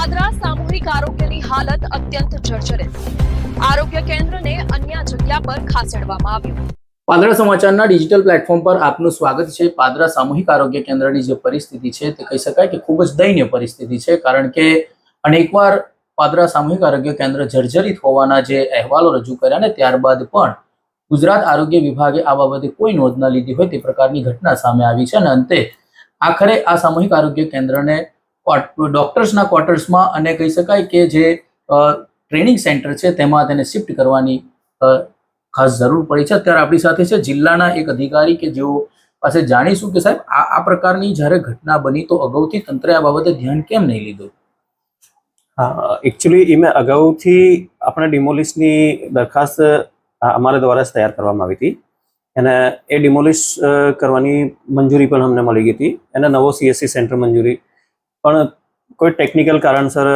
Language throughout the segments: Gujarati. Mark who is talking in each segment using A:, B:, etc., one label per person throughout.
A: પાદરા સામૂહિક આરોગ્યની હાલત અત્યંત જર્જરિત. આરોગ્ય કેન્દ્રને અન્ય જગ્યા પર ખસેડવામાં આવ્યું.
B: પાદરા સમાચારના ડિજિટલ પ્લેટફોર્મ પર આપનું સ્વાગત છે. પાદરા સામૂહિક આરોગ્ય કેન્દ્રની જે પરિસ્થિતિ છે તે કહી શકાય કે ખૂબ જ દયનીય પરિસ્થિતિ છે, કારણ કે અનેકવાર પાદરા સામૂહિક આરોગ્ય કેન્દ્ર જર્જરિત હોવાના જે અહેવાલો રજૂ કર્યા ને ત્યારબાદ પણ ગુજરાત આરોગ્ય વિભાગે આ બાબતે કોઈ નોંધ ન લીધી હોય તે પ્રકારની ઘટના સામે આવી છે અને અંતે આખરે આ સામૂહિક આરોગ્ય કેન્દ્રને ડોક્ટર્સના ક્વાર્ટર્સમાં અને કહી શકાય કે જે ટ્રેનિંગ સેન્ટર છે તેમાં તેને શિફ્ટ કરવાની ખાસ જરૂર પડી છે. અત્યારે આપણી સાથે છે જિલ્લાના એક અધિકારી કે જેઓ પાસે જાણીશું કે સાહેબ આ પ્રકારની જ્યારે ઘટના બની તો અગાઉથી તંત્રે આ બાબતે ધ્યાન કેમ નહીં લીધું?
C: હા, એકચ્યુઅલી એમાં અગાઉથી આપણે ડિમોલિશની દરખાસ્ત અમારા દ્વારા જ તૈયાર કરવામાં આવી હતી અને એ ડિમોલિશ કરવાની મંજૂરી પણ અમને મળી ગઈ હતી. એને નવો CSC સેન્ટર મંજૂરી પણ કોઈ ટેકનિકલ કારણસર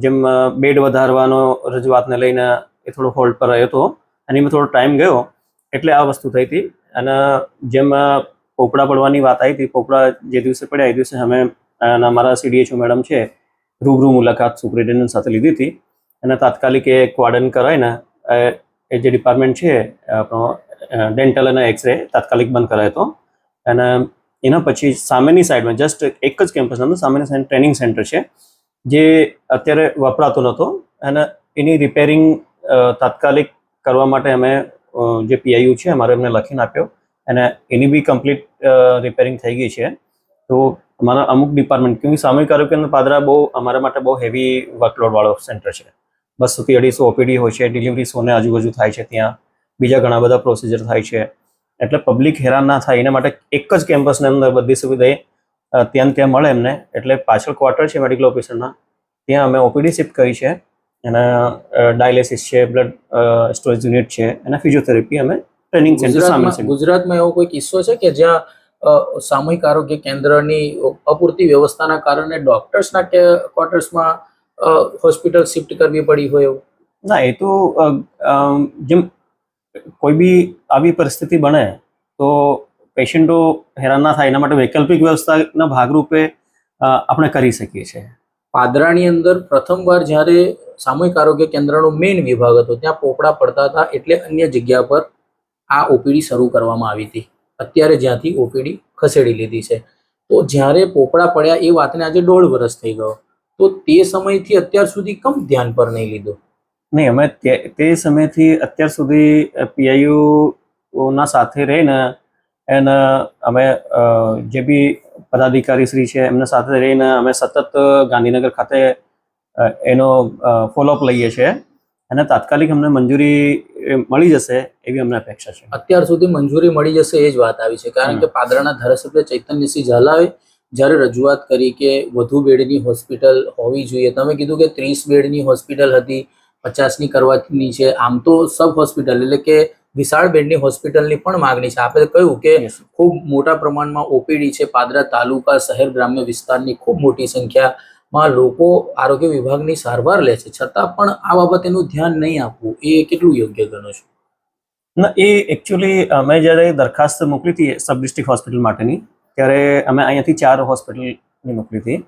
C: જેમ બેડ વધારવાનો રજૂઆતને લઈને એ થોડો હોલ્ડ પર રહ્યો હતો અને એમાં થોડો ટાઈમ ગયો એટલે આ વસ્તુ થઈ હતી. અને જેમ પોપડા પડવાની વાત આવી હતી, પોપડા જે દિવસે પડ્યા એ દિવસે અમે અમારા CDHO મેડમ છે રૂબરૂ મુલાકાત સુપ્રિન્ટેન્ડન્ટ સાથે લીધી હતી અને તાત્કાલિક એ ક્વાર્ડન કરાવીને એ જે ડિપાર્ટમેન્ટ છે આપણો ડેન્ટલ અને એક્સરે તાત્કાલિક બંધ કરાયો હતો. અને એના પછી સામેની સાઈડમાં જસ્ટ એક જ કેમ્પસ અંદર સામેની સાઈડ ટ્રેનિંગ સેન્ટર છે જે અત્યારે વપરાતો નહોતો અને એની રિપેરિંગ તાત્કાલિક કરવા માટે અમે જે PIU છે અમારે એમને લખીને આપ્યો અને એની બી કમ્પ્લીટ રિપેરિંગ થઈ ગઈ છે. તો અમારા અમુક ડિપાર્ટમેન્ટ કેમ કે સામૂહિક આરોગ્ય કેન્દ્ર પાદરા બહુ અમારા માટે બહુ હેવી વર્કલોડવાળો સેન્ટર છે. 200 થી 250 OPD હોય છે, ડિલિવરી 100 ને આજુબાજુ થાય છે, ત્યાં બીજા ઘણા બધા પ્રોસિજર થાય છે. એટલે પબ્લિક હેરાન ના થાય એના માટે એક જ કેમ્પસની અંદર બધી સુવિધા ત્યાં મળે એમને. એટલે પાછળ ક્વાર્ટર છે મેડિકલ ઓફિસરના, ત્યાં અમે OPD શિફ્ટ કરી છે અને ડાયાલિસિસ છે, બ્લડ સ્ટોરેજ યુનિટ છે અને ફિઝિયોથેરાપી અમે ટ્રેનિંગ સેન્ટર સામેલ છે.
B: ગુજરાતમાં એવો કોઈ કિસ્સો છે કે જ્યાં સામૂહિક આરોગ્ય કેન્દ્રની અપૂરતી વ્યવસ્થાના કારણે ડોક્ટર્સના ક્વાર્ટર્સમાં હોસ્પિટલ શિફ્ટ કરવી પડી હોય એવું?
C: ના, એ તો જેમ કોઈ બી આવી પરિસ્થિતિ બને તો પેશન્ટો હેરાન ના થાય એના માટે વૈકલ્પિક વ્યવસ્થાના ભાગરૂપે આપણે કરી શકીએ છીએ.
B: પાદરાની અંદર પ્રથમવાર જ્યારે સામૂહિક આરોગ્ય કેન્દ્રનો મેઇન વિભાગ હતો ત્યાં પોપડા પડતા હતા એટલે અન્ય જગ્યા પર આ OPD શરૂ કરવામાં આવી હતી. અત્યારે જ્યાંથી OPD ખસેડી લીધી છે. તો જ્યારે પોપડા પડ્યા એ વાતને આજે 1.5 વર્ષ થઈ ગયો, તો તે સમયથી અત્યાર સુધી કેમ ધ્યાન પર નહીં લીધું?
C: નહીં, અમે તે સમયથી અત્યાર સુધી PIU ના સાથે રહીને એને અમે જે બી પદાધિકારી શ્રી છે એમના સાથે રહીને અમે સતત ગાંધીનગર ખાતે એનો ફોલોઅપ લઈએ છીએ અને તાત્કાલિક અમને મંજૂરી મળી જશે એવી અમને અપેક્ષા છે.
B: અત્યાર સુધી મંજૂરી મળી જશે એ જ વાત આવી છે, કારણ કે પાદરાના ધારાસભ્ય ચૈતન્યસિંહ ઝાલાએ જ્યારે રજૂઆત કરી કે વધુ બેડની હોસ્પિટલ હોવી જોઈએ, તમે કીધું કે 30 બેડની હોસ્પિટલ હતી, 50ની કરવાની છે. આમ તો સબ હોસ્પિટલ એટલે કે વિશાળ બેડની હોસ્પિટલની પણ માગણી છે. આપણે કહ્યું કે ખૂબ મોટા પ્રમાણમાં OPD છે. પાદરા તાલુકા શહેર ગ્રામ્ય વિસ્તારની ખૂબ મોટી સંખ્યામાં લોકો આરોગ્ય વિભાગની સારવાર લે છે, છતાં પણ આ બાબતેનું ધ્યાન નહીં આપવું એ કેટલું યોગ્ય ગણો છો?
C: ના, એ એકચ્યુઅલી અમે જ્યારે દરખાસ્ત મોકલી હતી સબ ડિસ્ટ્રિક્ટ હોસ્પિટલ માટેની ત્યારે અમે અહીંયાથી 4 હોસ્પિટલની મોકલી હતી.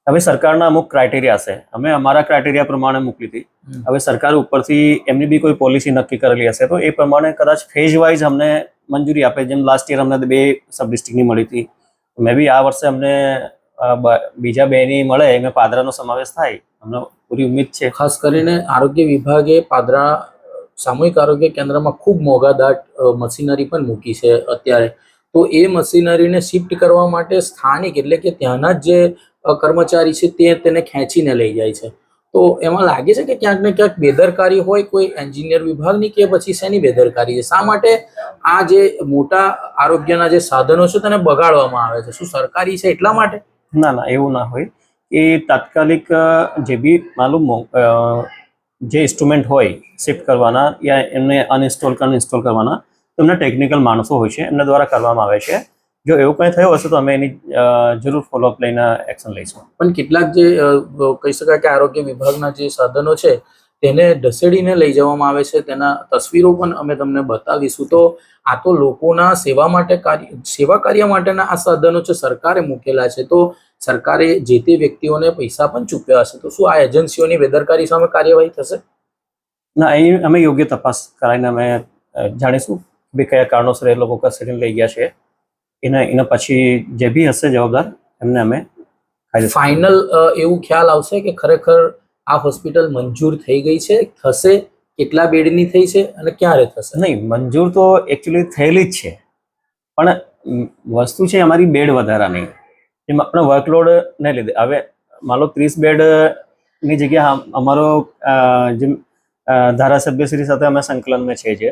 C: હવે સરકારના અમુક ક્રાઇટેરિયા છે, અમે અમારા ક્રાઇટેરિયા પ્રમાણે મોકલી હતી. હવે સરકાર ઉપરથી એમની બી કોઈ પોલિસી નક્કી કરેલી હશે તો એ પ્રમાણે કદાચ ફેઝ વાઇઝ અમને મંજૂરી આપે. જેમ લાસ્ટ યર અમને 2 સબ ડિસ્ટ્રિક્ટની મળી હતી, મે બી આ વર્ષે અમને બીજા 2ની મળે એમાં પાદરાનો સમાવેશ થાય અમને પૂરી ઉમ્મીદ છે.
B: ખાસ કરીને આરોગ્ય વિભાગે પાદરા સામૂહિક આરોગ્ય કેન્દ્રમાં ખૂબ મોંઘાદાટ મશીનરી પણ મૂકી છે અત્યારે. તો એ મશીનરીને શિફ્ટ કરવા માટે સ્થાનિક એટલે કે ત્યાંના જ જે કર્મચારી છે તેને ખેંચીને લઈ જાય છે. તો એમાં લાગે છે કે ક્યાંક ને ક્યાંક બેદરકારી હોય કોઈ એન્જિનિયર વિભાગની કે પછી શેની બેદરકારી છે? શા માટે આ જે મોટા આરોગ્યના જે સાધનો છે તેને બગાડવામાં આવે છે? શું સરકારી છે એટલા માટે?
C: ના ના, એવું ના હોય. એ તાત્કાલિક જે બી માલુમ જે ઇન્સ્ટ્રુમેન્ટ હોય શિફ્ટ કરવાના યા એમને અનઇન્સ્ટોલ કરવાના તો એમના ટેકનિકલ માણસો હોય છે, એમના દ્વારા કરવામાં આવે છે. જો એવું કંઈ થયું હશે તો અમે એની જરૂર ફોલોઅપ લઈને એક્શન લઈશું.
B: પણ કેટલાક જે કહી શકાય કે આરોગ્ય વિભાગના જે સાધનો છે તેને ઢસેડીને લઈ જવામાં આવે છે. તેના તસવીરો પણ અમે તમને બતાવીશું. તો આ તો લોકોના સેવા કાર્ય માટેના આ સાધનો છે, સરકારે મૂકેલા છે. તો સરકારે જે તે વ્યક્તિઓને પૈસા પણ ચૂકવ્યા હશે. તો શું આ એજન્સીઓની બેદરકારી સામે કાર્યવાહી થશે?
C: ના, અહીં અમે યોગ્ય તપાસ કરાવીને અમે જાણીશું કે કયા કારણોસર એ લોકો કસ્ટડીને લઈ ગયા છે. એના પછી જે બી હશે જવાબદાર એમને અમે
B: ફાઇનલ એવું ખ્યાલ આવશે કે ખરેખર આ હોસ્પિટલ મંજૂર થઈ ગઈ છે, થશે, કેટલા બેડની થઈ છે અને ક્યારે થશે?
C: નહીં, મંજૂર તો એકચ્યુઅલી થયેલી જ છે, પણ વસ્તુ છે અમારી બેડ વધારાની. એમ આપણે વર્કલોડ નહીં લીધે. હવે માનો 30 બેડની જગ્યા અમારો જે ધારાસભ્યશ્રી સાથે અમે સંકલનમાં છે,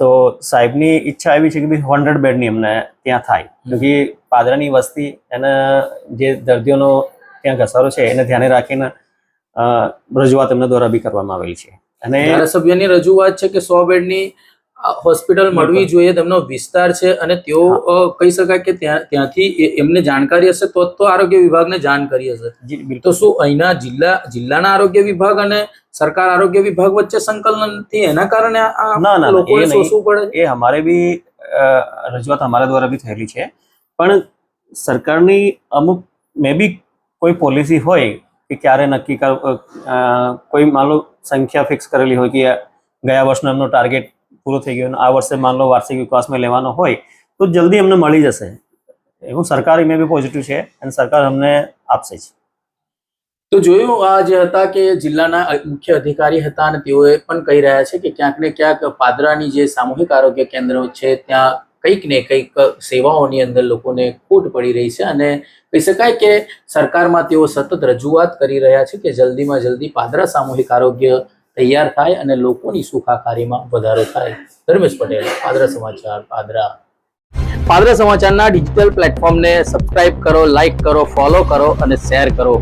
C: તો સાહેબની ઈચ્છા એવી છે કે 100 બેડની અમને ત્યાં થાય. કે પાદરાની વસ્તી અને જે દર્દીઓનો ત્યાં ઘસારો છે એને ધ્યાને રાખીને રજૂઆત એમના દ્વારા બી કરવામાં આવેલી છે. અને
B: ધારાસભ્યની રજૂઆત છે કે 100 બેડની હોસ્પિટલ મળવી જોઈએ, તેમનો વિસ્તાર છે અને તેઓ કહી શકાય કે ત્યાંથી એમને જાણકારી હશે તો આરોગ્ય વિભાગને જાણ કરી હશે. તો શું અહીંના જિલ્લાના આરોગ્ય વિભાગ અને સરકાર આરોગ્ય વિભાગ વચ્ચે સંકલન નથી, એના કારણે આ લોકોને સોચવું પડે?
C: એ અમારે બી રજૂઆત અમારા દ્વારા બી થયેલી છે, પણ સરકારની અમુક મે બી કોઈ પોલિસી હોય કે ક્યારે નક્કી કોઈ માન લો સંખ્યા ફિક્સ કરેલી હોય કે ગયા વર્ષનો એમનો ટાર્ગેટ પૂરો થઈ ગયો, આ વર્ષે માન લો વાર્ષિક વિકાસમાં લેવાનો હોય તો જલ્દી અમને મળી જશે. એવું સરકાર એમાં બી પોઝિટિવ છે અને સરકાર અમને આપશે જ.
B: તો જોયું આ જે હતા કે જિલ્લાના મુખ્ય અધિકારી હતા અને તેઓએ પણ કહી રહ્યા છે કે ક્યાંક ને ક્યાંક પાદરાની જે સામૂહિક આરોગ્ય કેન્દ્ર છે ત્યાં કંઈક ને કંઈક સેવાઓની અંદર લોકોને ખોટ પડી રહી છે અને કહી શકાય કે સરકારમાં તેઓ સતત રજૂઆત કરી રહ્યા છે કે જલ્દીમાં જલ્દી પાદરા સામૂહિક આરોગ્ય તૈયાર થાય અને લોકોની સુખાકારીમાં વધારો થાય. ધર્મેશ પટેલ, પાદરા સમાચાર, પાદરા. પાદરા સમાચારના ડિજિટલ પ્લેટફોર્મને સબસ્ક્રાઇબ કરો, લાઇક કરો, ફોલો કરો અને શેર કરો.